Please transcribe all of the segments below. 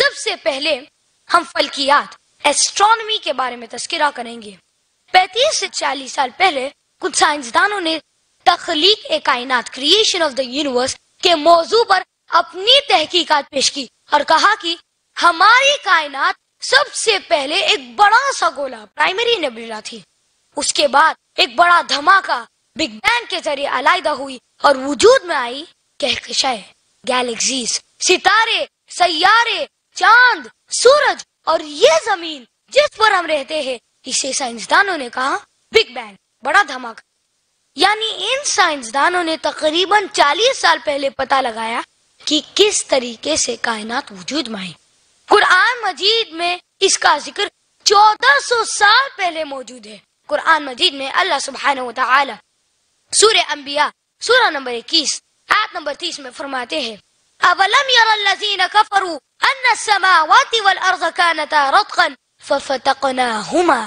سب سے پہلے ہم فلکیات ایسٹرونومی کے بارے میں تذکرہ کریں گے۔ 35 سے 40 سال پہلے کچھ سائنسدانوں نے تخلیق کائنات کریشن آف دا یونیورس کے موضوع پر اپنی تحقیقات پیش کی اور کہا کہ ہماری کائنات سب سے پہلے ایک بڑا سا گولا پرائمری نیبولا تھی، اس کے بعد ایک بڑا دھماکہ بگ بینگ کے ذریعے علیحدہ ہوئی اور وجود میں آئی کہکشائیں، گیلیکسیز، ستارے، سیارے، چاند، سورج اور یہ زمین جس پر ہم رہتے ہیں، اسے سائنسدانوں نے کہا بگ بینگ، بڑا دھماکہ۔ یعنی ان سائنسدانوں نے تقریباً 40 سال پہلے پتہ لگایا کہ کس طریقے سے کائنات وجود میں آئی۔ قرآن مجید میں اس کا ذکر 1400 سال پہلے موجود ہے۔ قرآن مجید میں اللہ سبحانہ وتعالی سورہ انبیاء سورہ نمبر 21 آیت نمبر 30 میں فرماتے ہیں اَوَلَمْ يَرَ الَّذِينَ كَفَرُوا أَنَّ السَّمَاوَاتِ وَالْأَرْضَ كَانَتَا رَتْقًا فَفَتَقْنَاهُمَا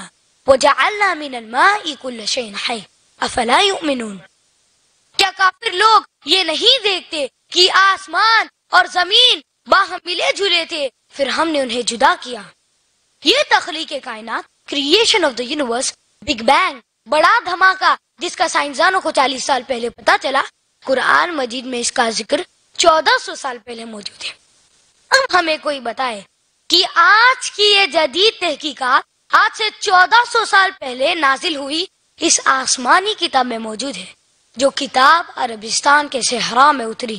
وَجَعَلْنَا مِنَ الْمَاءِ كُلَّ شَيْءٍ حَيٍّ أَفَلَا يُؤْمِنُونَ۔ کیا کافر لوگ یہ نہیں دیکھتے کہ آسمان اور زمین باہم ملے جلے تھے، پھر ہم نے انہیں جدا کیا۔ یہ تخلیق کائنات creation of the universe, big bang, بڑا دھماکہ جس کا سائنسدانوں کو 40 سال پہلے پتا چلا، قرآن مجید میں اس کا ذکر 1400 سال پہلے موجود ہے۔ اب ہمیں کوئی بتائے کہ آج کی یہ جدید تحقیقات آج سے 1400 سال پہلے نازل ہوئی اس آسمانی کتاب میں موجود ہے، جو کتاب عربستان کے صحرا میں اتری۔